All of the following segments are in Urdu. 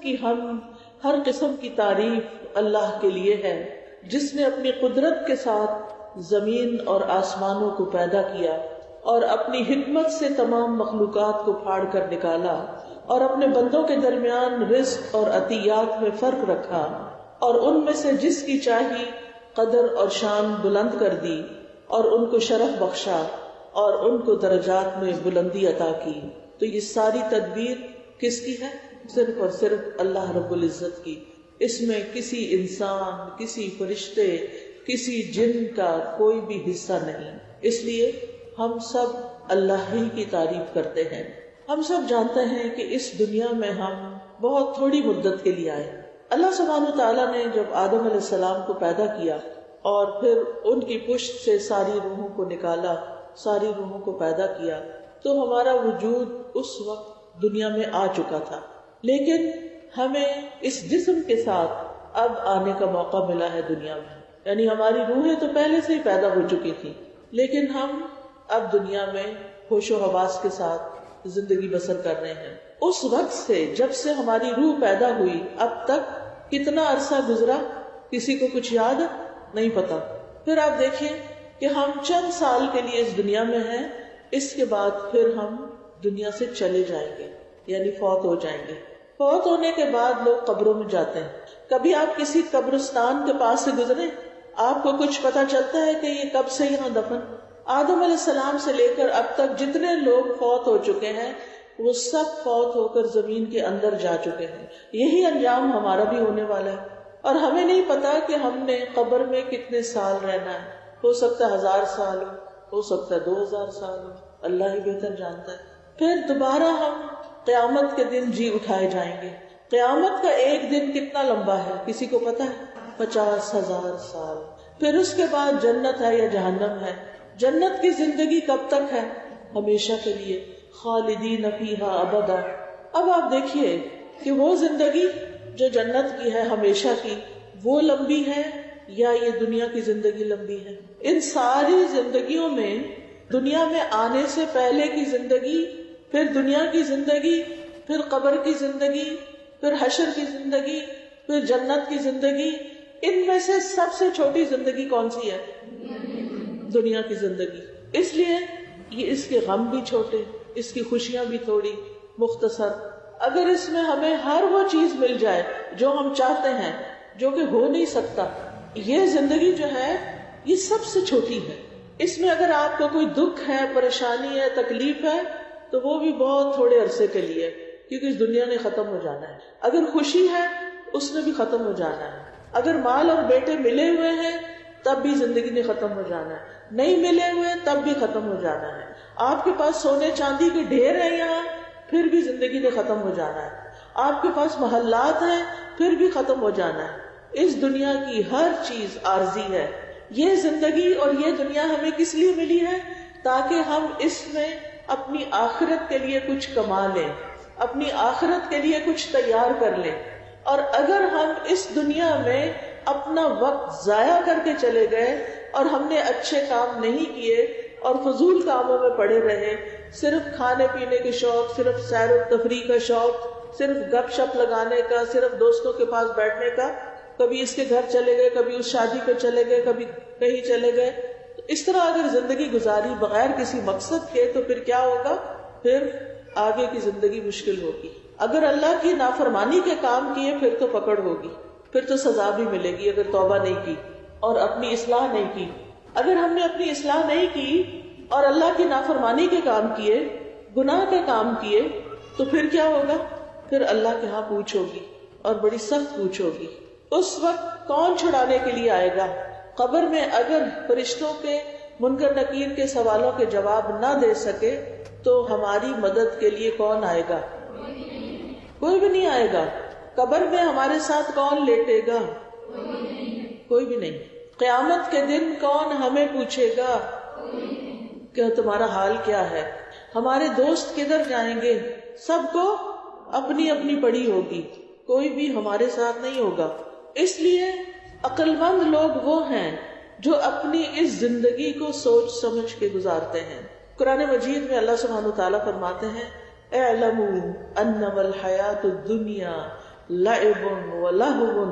کی ہر قسم کی تعریف اللہ کے لیے ہے، جس نے اپنی قدرت کے ساتھ زمین اور آسمانوں کو پیدا کیا اور اپنی حکمت سے تمام مخلوقات کو پھاڑ کر نکالا اور اپنے بندوں کے درمیان رزق اور عطیات میں فرق رکھا اور ان میں سے جس کی چاہی قدر اور شان بلند کر دی اور ان کو شرف بخشا اور ان کو درجات میں بلندی عطا کی۔ تو یہ ساری تدبیر کس کی ہے؟ صرف اور صرف اللہ رب العزت کی۔ اس میں کسی انسان، کسی فرشتے، کسی جن کا کوئی بھی حصہ نہیں۔ اس لیے ہم سب اللہ ہی کی تعریف کرتے ہیں۔ ہم سب جانتے ہیں کہ اس دنیا میں ہم بہت تھوڑی مدت کے لیے آئے۔ اللہ سبحانہ وتعالیٰ نے جب آدم علیہ السلام کو پیدا کیا اور پھر ان کی پشت سے ساری روحوں کو نکالا، ساری روحوں کو پیدا کیا، تو ہمارا وجود اس وقت دنیا میں آ چکا تھا، لیکن ہمیں اس جسم کے ساتھ اب آنے کا موقع ملا ہے دنیا میں۔ یعنی ہماری روحیں تو پہلے سے ہی پیدا ہو چکی تھی، لیکن ہم اب دنیا میں ہوش و حواس کے ساتھ زندگی بسر کر رہے ہیں۔ اس وقت سے جب سے ہماری روح پیدا ہوئی اب تک کتنا عرصہ گزرا، کسی کو کچھ یاد نہیں پتا۔ پھر آپ دیکھیں کہ ہم چند سال کے لیے اس دنیا میں ہیں، اس کے بعد پھر ہم دنیا سے چلے جائیں گے، یعنی فوت ہو جائیں گے۔ فوت ہونے کے بعد لوگ قبروں میں جاتے ہیں۔ کبھی آپ کسی قبرستان کے پاس سے گزرے، آپ کو کچھ پتا چلتا ہے کہ یہ کب سے یہاں دفن؟ آدم علیہ السلام سے لے کر اب تک جتنے لوگ فوت ہو چکے ہیں وہ سب فوت ہو کر زمین کے اندر جا چکے ہیں۔ یہی انجام ہمارا بھی ہونے والا ہے، اور ہمیں نہیں پتا کہ ہم نے قبر میں کتنے سال رہنا ہے۔ ہو سکتا ہے 1000 سال ہو سکتا ہے 2000 سال ہو، اللہ ہی بہتر جانتا ہے۔ پھر دوبارہ ہم قیامت کے دن جی اٹھائے جائیں گے۔ قیامت کا ایک دن کتنا لمبا ہے کسی کو پتا ہے؟ 50,000 سال۔ پھر اس کے بعد جنت ہے یا جہنم ہے۔ جنت کی زندگی کب تک ہے؟ ہمیشہ کے لیے، خالدین فیہا ابدا۔ اب آپ دیکھیے کہ وہ زندگی جو جنت کی ہے ہمیشہ کی، وہ لمبی ہے یا یہ دنیا کی زندگی لمبی ہے؟ ان ساری زندگیوں میں دنیا میں آنے سے پہلے کی زندگی، پھر دنیا کی زندگی، پھر قبر کی زندگی، پھر حشر کی زندگی، پھر جنت کی زندگی، ان میں سے سب سے چھوٹی زندگی کون سی ہے؟ دنیا کی زندگی۔ اس لیے یہ اس کے غم بھی چھوٹے، اس کی خوشیاں بھی تھوڑی مختصر۔ اگر اس میں ہمیں ہر وہ چیز مل جائے جو ہم چاہتے ہیں، جو کہ ہو نہیں سکتا، یہ زندگی جو ہے یہ سب سے چھوٹی ہے۔ اس میں اگر آپ کو کوئی دکھ ہے، پریشانی ہے، تکلیف ہے، تو وہ بھی بہت تھوڑے عرصے کے لیے، کیونکہ اس دنیا نے ختم ہو جانا ہے۔ اگر خوشی ہے اس نے بھی ختم ہو جانا ہے۔ اگر مال اور بیٹے ملے ہوئے ہیں تب بھی زندگی نے ختم ہو جانا ہے، نہیں ملے ہوئے تب بھی ختم ہو جانا ہے۔ آپ کے پاس سونے چاندی کے ڈھیر ہیں یہاں، پھر بھی زندگی نے ختم ہو جانا ہے۔ آپ کے پاس محلات ہیں، پھر بھی ختم ہو جانا ہے۔ اس دنیا کی ہر چیز عارضی ہے۔ یہ زندگی اور یہ دنیا ہمیں کس لیے ملی ہے؟ تاکہ ہم اس میں اپنی آخرت کے لیے کچھ کما لیں، اپنی آخرت کے لیے کچھ تیار کر لیں۔ اور اگر ہم اس دنیا میں اپنا وقت ضائع کر کے چلے گئے اور ہم نے اچھے کام نہیں کیے اور فضول کاموں میں پڑے رہے، صرف کھانے پینے کے شوق، صرف سیر و تفریح کا شوق، صرف گپ شپ لگانے کا، صرف دوستوں کے پاس بیٹھنے کا، کبھی اس کے گھر چلے گئے، کبھی اس شادی پہ چلے گئے، کبھی کہیں چلے گئے، تو اس طرح اگر زندگی گزاری بغیر کسی مقصد کے، تو پھر کیا ہوگا؟ پھر آگے کی زندگی مشکل ہوگی۔ اگر اللہ کی نافرمانی کے کام کیے پھر تو پکڑ ہوگی، پھر تو سزا بھی ملے گی اگر توبہ نہیں کی اور اپنی اصلاح نہیں کی۔ اگر ہم نے اپنی اصلاح نہیں کی اور اللہ کی نافرمانی کے کام کیے، گناہ کے کام کیے، تو پھر کیا ہوگا؟ پھر اللہ کے ہاں پوچھ ہوگی، اور بڑی سخت پوچھ ہوگی۔ اس وقت کون چھڑانے کے لیے آئے گا؟ قبر میں اگر فرشتوں کے منکر نکیر کے سوالوں کے جواب نہ دے سکے تو ہماری مدد کے لیے کون آئے گا؟ کوئی بھی نہیں آئے گا۔ قبر میں ہمارے ساتھ کون لیٹے گا؟ کوئی بھی نہیں۔ قیامت کے دن کون ہمیں پوچھے گا کہ تمہارا حال کیا ہے؟ ہمارے دوست کدھر جائیں گے؟ سب کو اپنی اپنی پڑی ہوگی، کوئی بھی ہمارے ساتھ نہیں ہوگا۔ اس لیے عقل مند لوگ وہ ہیں جو اپنی اس زندگی کو سوچ سمجھ کے گزارتے ہیں۔ قرآن مجید میں اللہ سبحانہ وتعالیٰ فرماتے ہیں اعلموا انما الحیات الدنیا لعب ولهو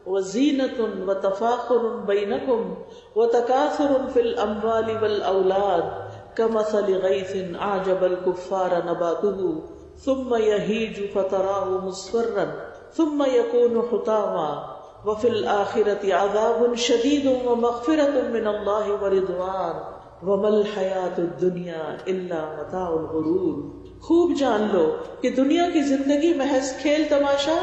وزینة وتفاخر بینکم وتکاثر فی الاموال والاولاد کمثل غیث اعجب الکفار نباته ثم یہیج فتراه مصفرا ثم یکون حطاما وفی الآخرۃ عذاب شدید ومغفرۃ من اللہ ورضوان وما الحیاۃ الدنیا الا متاع الغرور. خوب جان لو کہ دنیا کی زندگی محض کھیل تماشا،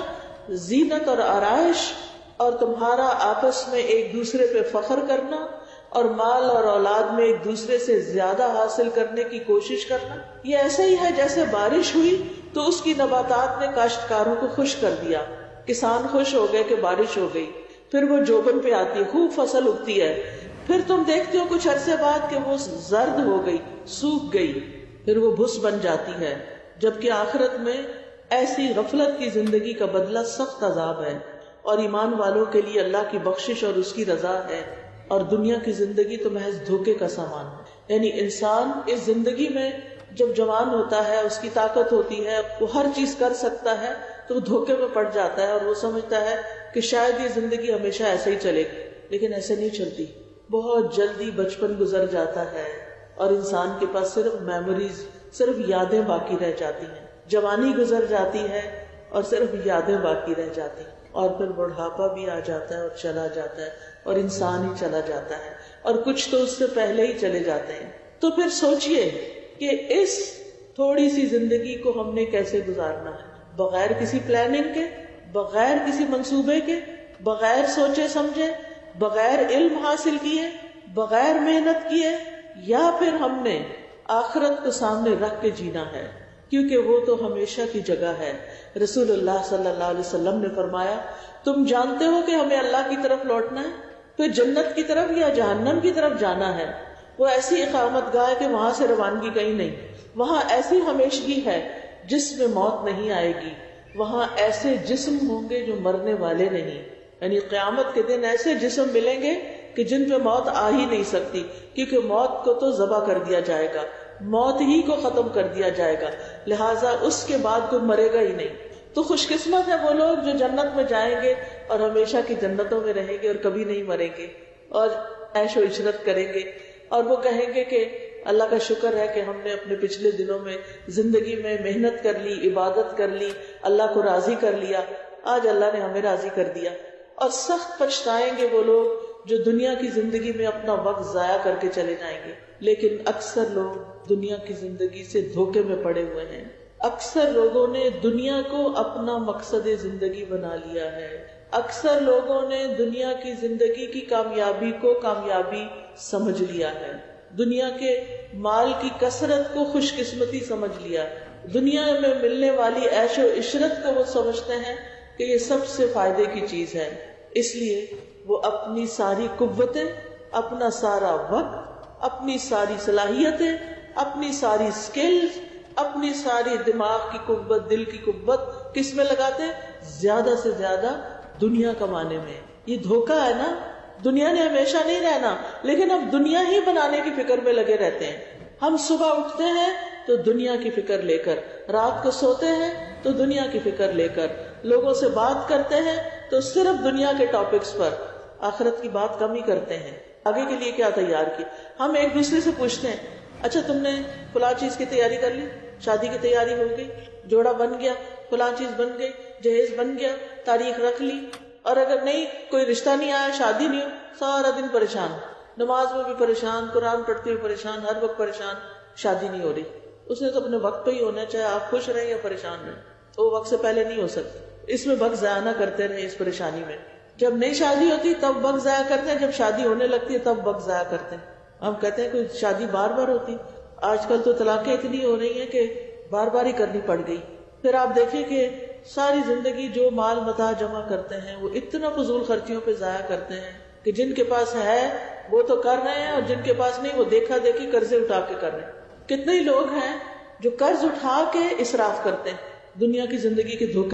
زینت اور آرائش، اور تمہارا آپس میں ایک دوسرے پہ فخر کرنا اور مال اور اولاد میں ایک دوسرے سے زیادہ حاصل کرنے کی کوشش کرنا، یہ ایسا ہی ہے جیسے بارش ہوئی تو اس کی نباتات نے کاشتکاروں کو خوش کر دیا. کسان خوش ہو گئے کہ بارش ہو گئی، پھر وہ جوبن پہ آتی ہے، خوب فصل اگتی ہے، پھر تم دیکھتے ہو کچھ عرصے بعد کہ وہ زرد ہو گئی، سوکھ گئی، پھر وہ بھس بن جاتی ہے. جبکہ آخرت میں ایسی غفلت کی زندگی کا بدلہ سخت عذاب ہے، اور ایمان والوں کے لیے اللہ کی بخشش اور اس کی رضا ہے، اور دنیا کی زندگی تو محض دھوکے کا سامان ہے. یعنی انسان اس زندگی میں جب جوان ہوتا ہے، اس کی طاقت ہوتی ہے، وہ ہر چیز کر سکتا ہے، تو وہ دھوکے میں پڑ جاتا ہے اور وہ سمجھتا ہے کہ شاید یہ زندگی ہمیشہ ایسے ہی چلے گی، لیکن ایسے نہیں چلتی. بہت جلدی بچپن گزر جاتا ہے اور انسان کے پاس صرف میموریز، صرف یادیں باقی رہ جاتی ہیں. جوانی گزر جاتی ہے اور صرف یادیں باقی رہ جاتی ہیں، اور پھر بڑھاپا بھی آ جاتا ہے اور چلا جاتا ہے، اور انسان ہی چلا جاتا ہے، اور کچھ تو اس سے پہلے ہی چلے جاتے ہیں. تو پھر سوچئے کہ اس تھوڑی سی زندگی کو ہم نے کیسے گزارنا ہے، بغیر کسی پلاننگ کے، بغیر کسی منصوبے کے، بغیر سوچے سمجھے، بغیر علم حاصل کیے، بغیر محنت کیے، یا پھر ہم نے آخرت کو سامنے رکھ کے جینا ہے، کیونکہ وہ تو ہمیشہ کی جگہ ہے. رسول اللہ صلی اللہ علیہ وسلم نے فرمایا، تم جانتے ہو کہ ہمیں اللہ کی طرف لوٹنا ہے، پھر جنت کی طرف یا جہنم کی طرف جانا ہے. وہ ایسی اقامت گاہ ہے کہ وہاں سے روانگی کہیں نہیں، وہاں ایسی ہمیشگی ہے جس میں موت نہیں آئے گی، وہاں ایسے جسم ہوں گے جو مرنے والے نہیں. یعنی قیامت کے دن ایسے جسم ملیں گے کہ جن پہ موت آ ہی نہیں سکتی، کیونکہ موت کو تو ذبح کر دیا جائے گا، موت ہی کو ختم کر دیا جائے گا، لہٰذا اس کے بعد کوئی مرے گا ہی نہیں. تو خوش قسمت ہے وہ لوگ جو جنت میں جائیں گے اور ہمیشہ کی جنتوں میں رہیں گے اور کبھی نہیں مریں گے اور عیش و عشرت کریں گے، اور وہ کہیں گے کہ اللہ کا شکر ہے کہ ہم نے اپنے پچھلے دنوں میں زندگی میں محنت کر لی، عبادت کر لی، اللہ کو راضی کر لیا، آج اللہ نے ہمیں راضی کر دیا. اور سخت پچھتائیں گے وہ لوگ جو دنیا کی زندگی میں اپنا وقت ضائع کر کے چلے جائیں گے. لیکن اکثر لوگ دنیا کی زندگی سے دھوکے میں پڑے ہوئے ہیں. اکثر لوگوں نے دنیا کو اپنا مقصد زندگی بنا لیا ہے. اکثر لوگوں نے دنیا کی زندگی کی کامیابی کو کامیابی سمجھ لیا ہے، دنیا کے مال کی کثرت کو خوش قسمتی سمجھ لیا، دنیا میں ملنے والی عیش و عشرت کو وہ سمجھتے ہیں کہ یہ سب سے فائدے کی چیز ہے. اس لیے وہ اپنی ساری قوتیں، اپنا سارا وقت، اپنی ساری صلاحیتیں، اپنی ساری سکلز، اپنی ساری دماغ کی قوت، دل کی قوت کس میں لگاتے ہیں؟ زیادہ سے زیادہ دنیا کمانے میں. یہ دھوکہ ہے نا، دنیا نے ہمیشہ نہیں رہنا، لیکن اب دنیا ہی بنانے کی فکر میں لگے رہتے ہیں. ہم صبح اٹھتے ہیں تو دنیا کی فکر لے کر، رات کو سوتے ہیں تو دنیا کی فکر لے کر، لوگوں سے بات کرتے ہیں تو صرف دنیا کے ٹاپکس پر، آخرت کی بات کم ہی کرتے ہیں. آگے کے لیے کیا تیار کی؟ ہم ایک دوسرے سے پوچھتے ہیں، اچھا تم نے فلاں چیز کی تیاری کر لی، شادی کی تیاری ہو گئی، جوڑا بن گیا، فلاں چیز بن گئی، جہیز بن گیا، تاریخ رکھ لی، اور اگر نہیں کوئی رشتہ نہیں آیا، شادی نہیں ہو، سارا دن پریشان، نماز میں بھی پریشان، قرآن پڑھتے ہوئے پریشان، ہر وقت پریشان، شادی نہیں ہو رہی. اس نے تو اپنے وقت پہ ہی ہونا چاہے آپ خوش رہیں یا پریشان رہیں، تو وہ وقت سے پہلے نہیں ہو سکتی. اس میں وقت ضائع نہ کرتے رہیں اس پریشانی میں. جب نئی شادی ہوتی تب وقت ضائع کرتے ہیں، جب شادی ہونے لگتی ہے تب وقت ضائع کرتے ہیں. ہم کہتے ہیں کہ شادی بار بار ہوتی، آج کل تو طلاقیں اتنی ہو رہی ہیں کہ بار بار ہی کرنی پڑ گئی. پھر آپ دیکھیں کہ ساری زندگی جو مال متاع جمع کرتے ہیں وہ اتنا فضول خرچیوں پہ ضائع کرتے ہیں کہ جن کے پاس ہے وہ تو کر رہے ہیں، اور جن کے پاس نہیں وہ دیکھا دیکھی قرضے اٹھا کے کر رہے ہیں. کتنے ہی لوگ ہیں جو قرض اٹھا کے اسراف کرتے ہیں، دنیا کی زندگی کے دھوکے